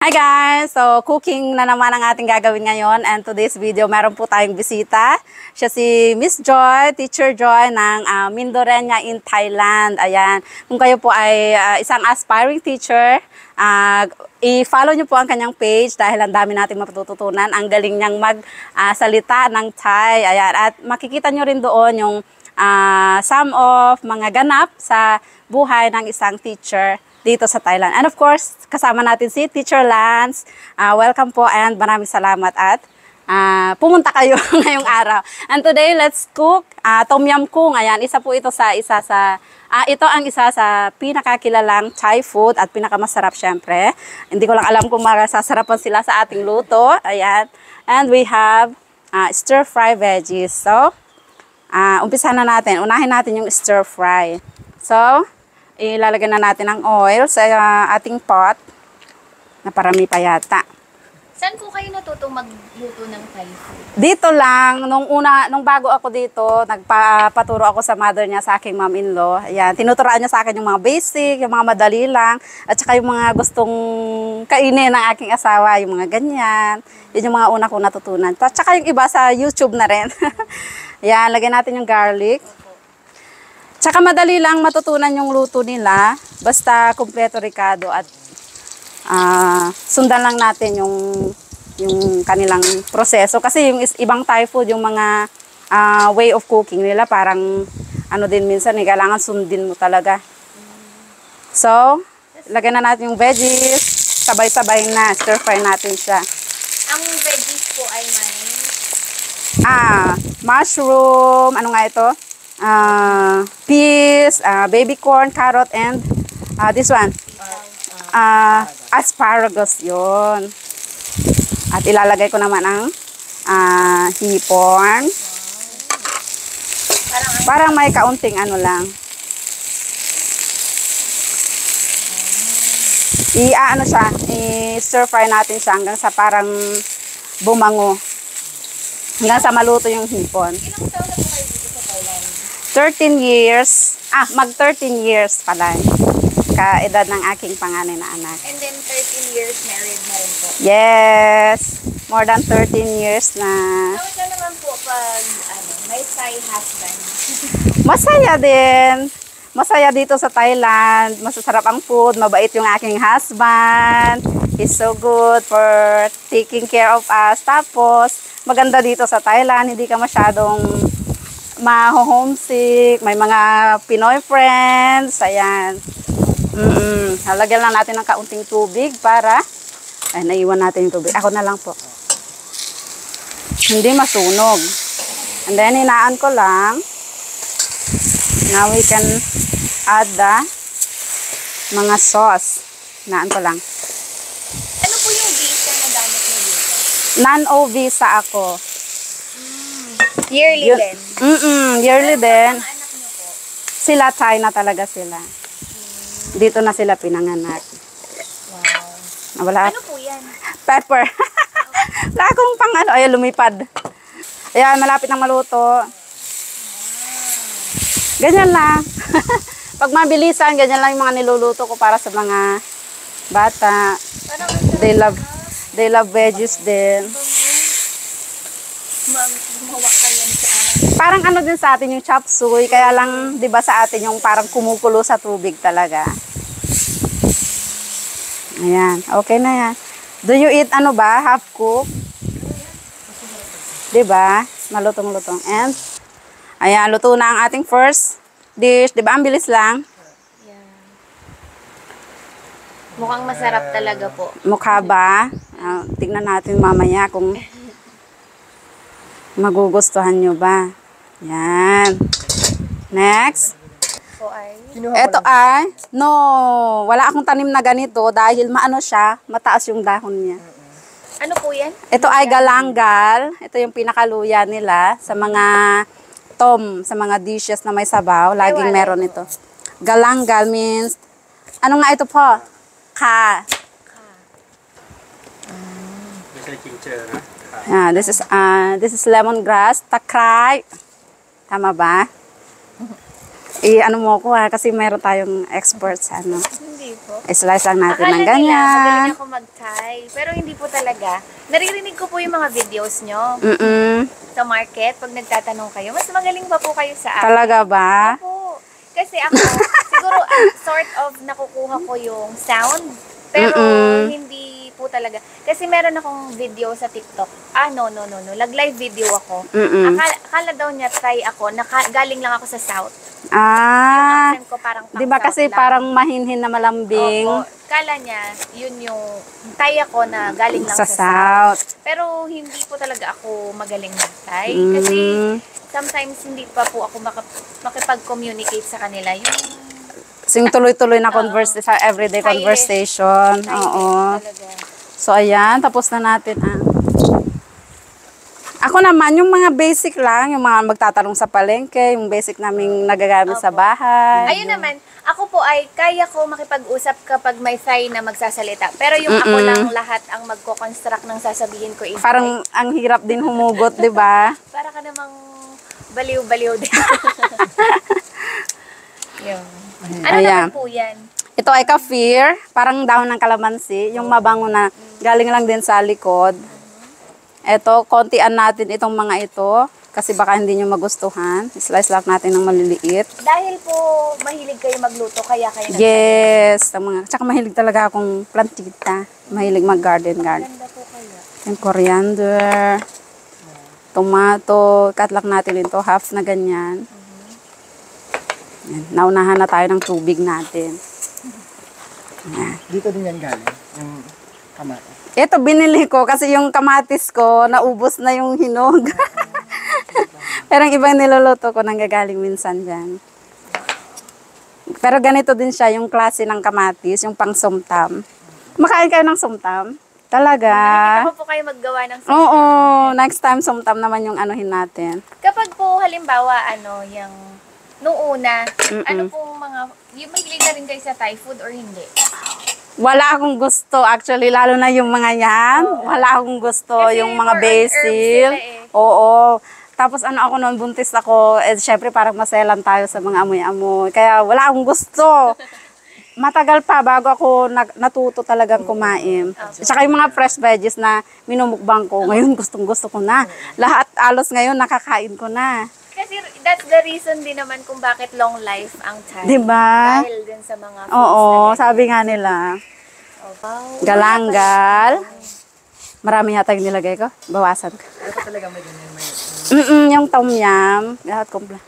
Hi guys! So, cooking na naman ang ating gagawin ngayon, and today's video, meron po tayong bisita. Siya si Miss Joy, Teacher Joy ng Mindorenya in Thailand. Ayan. Kung kayo po ay isang aspiring teacher, i-follow nyo po ang kanyang page dahil ang dami nating matututunan. Ang galing niyang magsalita ng Thai. Ayan. At makikita nyo rin doon yung some of mga ganap sa buhay ng isang teacher dito sa Thailand. And of course, kasama natin si Teacher Lance. Welcome po and maraming salamat at pumunta kayo ngayong araw. And today, let's cook Tom Yum Kung. Ayan, ito ang isa sa pinakakilalang Thai food at pinakamasarap syempre. Hindi ko lang alam kung masasarapan sila sa ating luto. Ayan. And we have stir-fry veggies. So, umpisa na natin. Unahin natin yung stir-fry. So, ilalagay na natin ang oil sa ating pot na parami pa yata. Saan po kayo natutong magluto ng Thai food? Dito lang. Nung bago ako dito, nagpapaturo ako sa mother niya, sa aking mom-in-law. Ayan, tinuturoan niya sa akin yung mga basic, yung mga madali lang, at saka yung mga gustong kainin ng aking asawa, yung mga ganyan. Yun yung mga una kong natutunan. At saka yung iba sa YouTube na rin. Ayan, lagyan natin yung garlic. Tsaka madali lang matutunan yung luto nila, basta kumpleto ricado at sundan lang natin yung kanilang proseso. Kasi yung ibang Thai food, yung mga way of cooking nila, parang ano din minsan, kailangan sundin mo talaga. So, lagyan na natin yung veggies, sabay-sabay na, stir-fry natin siya. Ang veggies po ay may? Mushroom, ano nga ito? Peas, baby corn, carrot, and this one, asparagus yun. At ilalagay ko naman ang hipon. Parang may kaunting ano lang. I-stir fry natin siya hanggang sa parang bumango. Hanggang sa maluto yung hipon. Ilang taon na po kayo dito sa Thailand? 13 years. Mag-13 years pala. Kaedad ng aking panganay na anak. And then 13 years married na rin po? Yes. More than 13 years na. Kamusta naman po pag may Thai husband? Masaya din. Masaya dito sa Thailand. Masasarap ang food. Mabait yung aking husband. He's so good for taking care of us. Tapos, maganda dito sa Thailand. Hindi ka masyadong ma-homesick, may mga Pinoy friends, ayan. Halagyan lang natin ng kaunting tubig para, naiwan natin yung tubig. Ako na lang po. Hindi masunog. And then, hinaan ko lang. Now, we can add the mga sauce. Hinaan ko lang. Ano po yung visa na gamit mo dito? Non-O-visa ako. Yearly din? Yearly din. Ang anak niyo po? Sila Thai na talaga sila. Dito na sila pinanganak. Wow. Wala. Ano po yan? Pepper. Wala akong pang ano. Ayan, lumipad. Ayan, malapit na maluto. Ganyan lang. Pag mabilisan, ganyan lang yung mga niluluto ko para sa mga bata. They love veggies din. Parang ano din sa atin yung chop suey, kaya lang 'di ba sa atin yung parang kumukulo sa tubig talaga. Ayan, okay na yan. Do you eat half cook? 'Di ba? Malutong-lutong. And ayan, luto na ang ating first dish, 'di ba? Ang bilis lang. Yeah. Mukhang masarap talaga po. Mukha ba? Tignan natin mamaya kung magugustuhan nyo ba. Yan. Next. Ito ay, wala akong tanim na ganito dahil maano siya, mataas yung dahon niya. Ano po yan? Ito ay galanggal. Ito yung pinakaluya nila sa mga sa mga dishes na may sabaw. Laging meron ito. Galanggal means, ano nga ito po? Ka. This is lemongrass, takray. Tama ba? Ano mo ko kasi meron tayong experts ano. Hindi po. Slice lang natin Akala ng nila, ganyan. magaling ako mag-Thai. Pero hindi po talaga. Naririnig ko po yung mga videos nyo sa market. Pag nagtatanong kayo, mas magaling pa po kayo sa akin. Talaga ba? Opo. Kasi ako, siguro sort of nakukuha ko yung sound. Pero hindi po talaga. Kasi meron akong video sa TikTok. No. Nag-live video ako. Akala daw niya Thai ako. Galing lang ako sa South. Yung accent ko parang Di ba kasi lang. parang mahinhin na malambing? Opo. Kala niya, yun yung Thai ako na galing lang Sa sa South. Pero hindi po talaga ako magaling mag-Thai. Kasi sometimes hindi pa po ako makipag-communicate sa kanila. Yung tuloy-tuloy na sa everyday Silent. conversation. Oo. Talaga. So, ayan. Tapos na natin. Ako naman, yung mga basic lang, yung mga magtatanong sa palengke, yung basic naming nagagamit sa bahay. Ayun naman, ako po ay kaya ko makipag-usap kapag may Thai na magsasalita. Pero yung ako lang lahat ang magko-construct ng sasabihin ko is Parang ang hirap din humugot, di ba? para ka namang baliw-baliw din. Yun. Ano Ayan. naman po yan? Ito ay kefir, parang dahon ng kalamansi, yung mabango na galing lang din sa likod. Ito, kontian natin itong mga ito kasi baka hindi nyo magustuhan. Slice lang natin ng maliliit. Dahil po mahilig kayo magluto, kaya kayo Yes, tsaka mahilig talaga akong plantita. Mahilig mag-garden. Ganda po kaya. Yung coriander, tomato, cut lang natin ito, half na ganyan. Yan. Naunahan na tayo ng tubig natin. Yan. Dito din yan galing, yung kamatis. Ito, binili ko kasi yung kamatis ko, naubos na yung hinog. Pero ang ibang niluluto ko nanggagaling minsan dyan. Pero ganito din siya, yung klase ng kamatis, yung pang sumtam. Makain kayo ng sumtam? Talaga? Nakita ko po kayo maggawa ng Oo, next time sumtam naman yung anuhin natin. Kapag po halimbawa, yung nung una, ano pong yung mahilig na rin kayo sa Thai food or hindi? Wala akong gusto, actually, lalo na yung mga yan. Wala akong gusto, Kasi yung mga more on herbs basil. sila eh. Oo. Tapos ako noon, buntis ako, syempre parang maselan tayo sa mga amoy-amoy. Kaya wala akong gusto. Matagal pa bago ako natuto talagang kumain. Tsaka yung mga fresh veggies na minumukbang ko, ngayon gustong-gusto ko na. Lahat alos ngayon nakakain ko na. Kasi that's the reason din naman kung bakit long life ang Thai. Diba? Dahil din sa mga foods Oo, na sabi nga nila. wow. Galanggal. Marami yata yung nilagay ko. Bawasan ko. Dapat talaga may ganyan, may Yung tom yum. Lahat kompleto.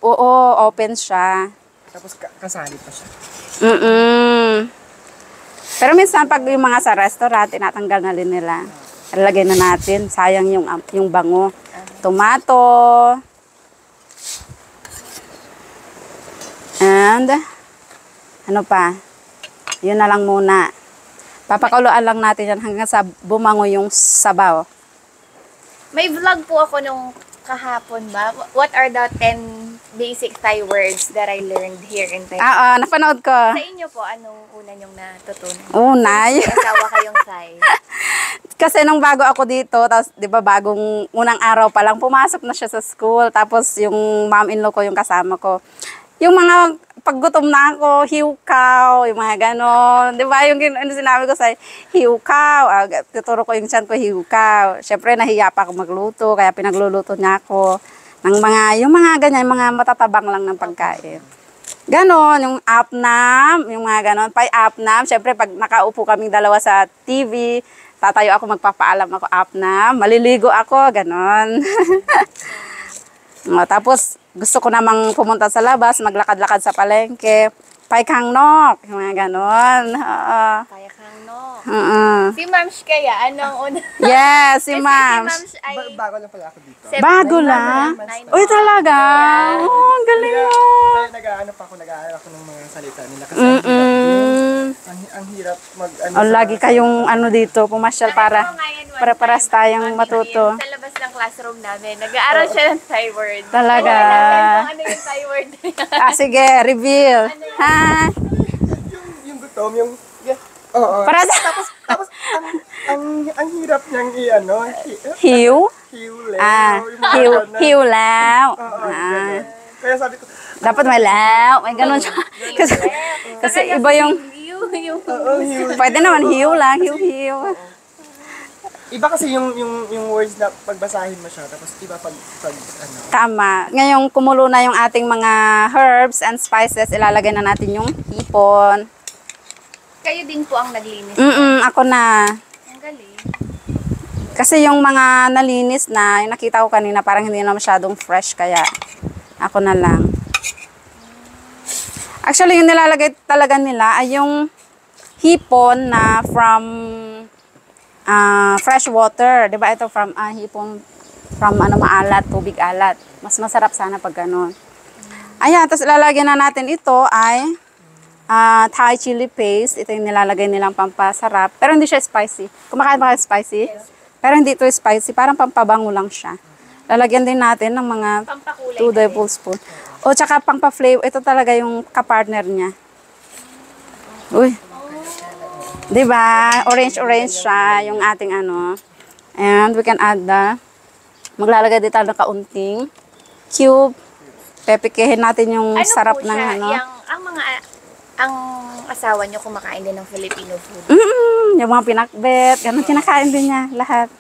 Oo, open siya. tapos kasali pa siya. Pero minsan pag yung mga sa restaurant, tinatanggal na rin nila. Lagay na natin. Sayang yung bango. Tomato. And, ano pa? Yun na lang muna. Papakuluan lang natin yan hanggang sa bumango yung sabaw. May vlog po ako nung kahapon ba? What are the 10 basic Thai words that I learned here in Thai? Napanood ko. Sa inyo po, anong una nyong natutunan? Unay. May asawa kayong Thai. Kasi nung bago ako dito, tapos 'di ba bagong unang araw pa lang pumasok na siya sa school, tapos yung mom-in-law ko yung kasama ko. Yung mga paggutom na ako, hiukaw, yung mga ganon. 'Di ba yung sinabi ko sa hiukaw, tuturo ko yung tiyan ko hiukaw. Syempre nahiya pa ako magluto, kaya pinagluluto niya ako ng yung mga ganyan, mga matatabang lang ng pagkain. Ganon, yung apnam, yung mga ganon, pay apnam. Syempre pag nakaupo kaming dalawa sa TV, tatayo ako, magpapaalam ako apnam, maliligo ako, ganon. Tapos gusto ko namang pumunta sa labas, maglakad-lakad sa palengke, pay kang nok, yung mga ganon. Kaya kang no. Si Mamsh kaya, anong una? Yes, si Kasi ma'am. si Mamsh ay Bago lang pala ako dito. Bago lang? Uy, talaga? Oh, ang galing mo. Kaya nag-aaral ako ng mga salita nila. Kasi ang hirap Lagi kayong dito, pumasyal para paras tayong matuto. Sa labas ng classroom namin, nag-aaral siya ng Thai word. Talaga? Ano yung Thai word? Sige, reveal. Ha? yung gutom, yung... Oo. Para sa... Tapos ang hirap niyang Hiw? hiwlew. Hiwlaw. Kaya sabi ko, Dapat may law. May ganun siya. Kasi iba yung... yung Pwede naman hiw lang, hiw-hiw. Iba kasi yung words na pagbasahin mo siya, tapos iba pag ano. Tama. Ngayong kumulo na yung ating mga herbs and spices, ilalagay na natin yung hipon. Kayo din po ang naglinis. Ako na. Ang galing. Kasi yung mga nalinis na, yung nakita ko kanina, parang hindi na masyadong fresh, kaya ako na lang. Actually, yung nilalagay talaga nila ay yung hipon na from fresh water. Diba ito from hipon from maalat, tubig alat. Mas masarap sana pag ganun. Ayan, tapos ilalagay na natin ito ay Thai chili paste. Ito yung nilalagay nilang pampasarap. Pero hindi siya spicy. Kumakain ba kayo spicy? Pero hindi ito spicy. Parang pampabango lang siya. Lalagyan din natin ng mga Pampakulay 2 na din. tablespoon. O tsaka pang-flavor. Ito talaga yung kapartner niya. Uy. Diba? Orange-orange siya yung ating ano. And we can add maglalagay dito ng kaunting cube. Pepekehin natin yung Ano sarap po ng siya? ano. Ang asawa niyo kumakain din ng Filipino food. Yung mga pinakbet. Ganun kinakain din niya lahat.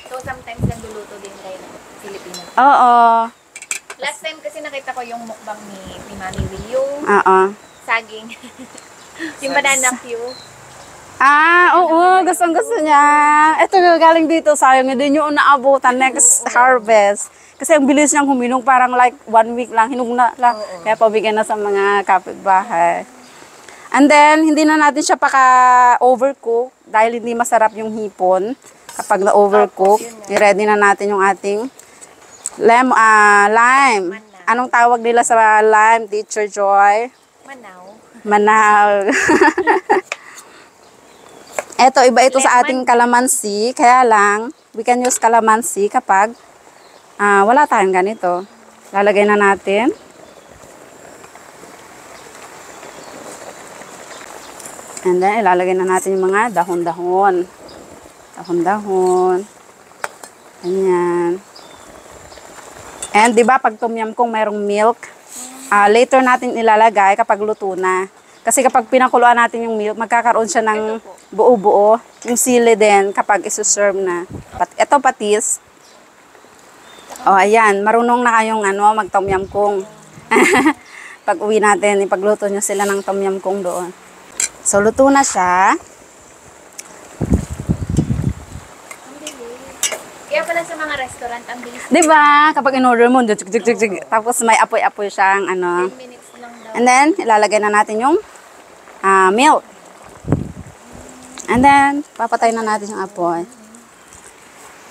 So sometimes nagluluto din kayo ng Filipino food. Oo. Last time kasi nakita ko yung mukbang ni Mami Will, yung Oo. saging. Yung banana Q. Oo. Gustong-gusto niya. Ito galing dito. Sayang hindi nyo naabutan next harvest. Kasi ang bilis niyang humilong. Parang like 1 week lang. Hinug na lang. Kaya pabigyan na sa mga kapitbahay. And then, hindi na natin siya paka-overcook. Dahil hindi masarap yung hipon. Kapag na-overcook, i-ready na natin yung ating lime. Anong tawag nila sa lime, Teacher Joy? Manaw. Manaw. Eto, iba ito sa ating calamansi. Kaya lang, we can use calamansi kapag wala tayong ganito. Lalagay na natin. And then, ilalagay na natin yung mga dahon-dahon. Dahon-dahon. Ganyan. And, di ba, pag tom yum kung merong milk, later natin ilalagay kapag luto na. Kasi kapag pinakuluan natin yung milk, magkakaroon siya ng buo-buo. Yung sili din kapag isuserve na. Ito patis. O, ayan. Marunong na kayong mag-tom yum kung. Pag uwi natin, ipagluto nyo sila ng tom yum kung doon. So, luto na siya. Kaya pala sa mga restaurant, ang bilis. Diba? Kapag in-order mo, tapos may apoy-apoy siyang 10 minutes lang daw. And then, ilalagay na natin yung milk. And then, papatay na natin yung apoy.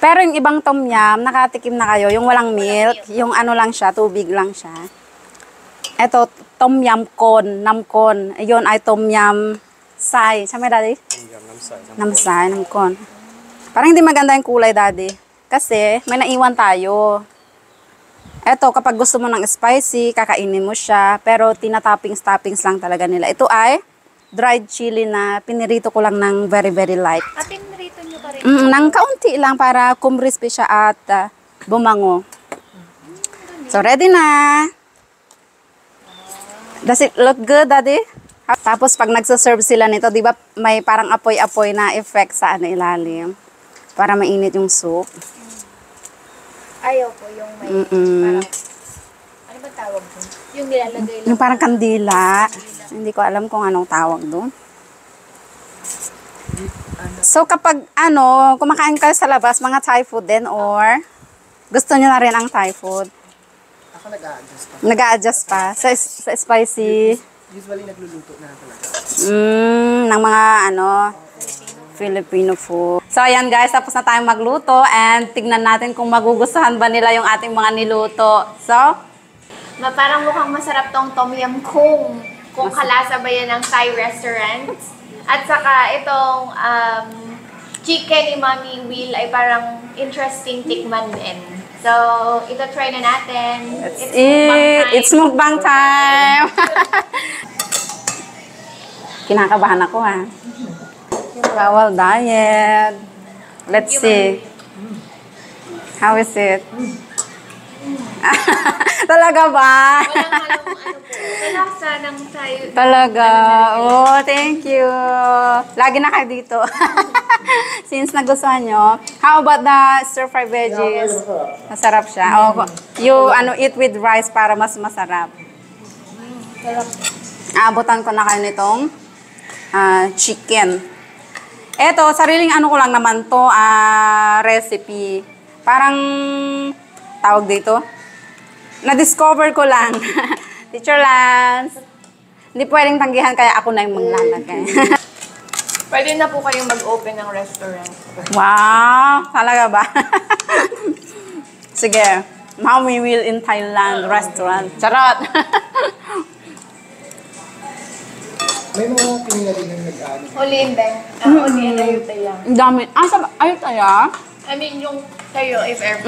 Pero yung ibang tom yum, nakatikim na kayo, yung walang milk, yung lang siya, tubig lang siya. Ito, tom yum con, namkon. Ayun ay tom yum sai. Siya may daddy? Namsay, namkon. Parang hindi maganda yung kulay, daddy. Kasi, may naiwan tayo. Eto, kapag gusto mo ng spicy, kakainin mo siya. Pero, tinatoppings lang talaga nila. Ito ay dried chili na pinirito ko lang ng very, very light. Pinirito nyo pa rin. Nang kaunti lang para kumrispy siya at bumango. So, ready na. Does it look good, daddy? Tapos, pag nagsaserve sila nito, di ba may parang apoy-apoy na effect sa ilalim. Para mainit yung soup. Ayaw po, yung may parang, ano ba tawag doon? Yung nilalagay lang. Yung parang kandila. Hindi ko alam kung anong tawag doon. So, kapag kumakain kayo sa labas, mga Thai food din or gusto nyo na rin ang Thai food? Ako nag-a-adjust pa. Nag-a-adjust pa sa spicy. Usually nagluluto na talaga. Ng mga Filipino food. So, ayan guys, tapos na tayong magluto and tignan natin kung magugustuhan ba nila yung ating mga niluto. So, Parang mukhang masarap tong tom yum kung kalasa ba yan ng Thai restaurants. At saka itong chicken ni Mami Will ay parang interesting tikman din. So, ito try na natin. It's mukbang time! Kinakabahan ako ha. Bawal diet. Let's see. How is it? Talaga ba? Walang halong ano po. Kalasa ng tayo. Talaga. Oh, thank you. Lagi na kayo dito. Since nagustuhan nyo. How about the stir-fry veggies? Masarap siya. Oh, you eat with rice para mas masarap. Sarap. Aabutan ko na kayo nitong chicken. Eto, sariling ano ko lang naman to, recipe. Parang, tawag dito, na-discover ko lang. Teacher Lance, hindi pwedeng tanggihan kaya ako na yung maglalagay. Pwede na po kayong mag-open ng restaurant. Wow, talaga ba? Sige, now we will in Thailand restaurant. Charot! May mga pinila din yung nag-ano. Uliin din. Uliin na yung tayo. Ang dami. Ayun tayo? I mean, yung tayo, if ever.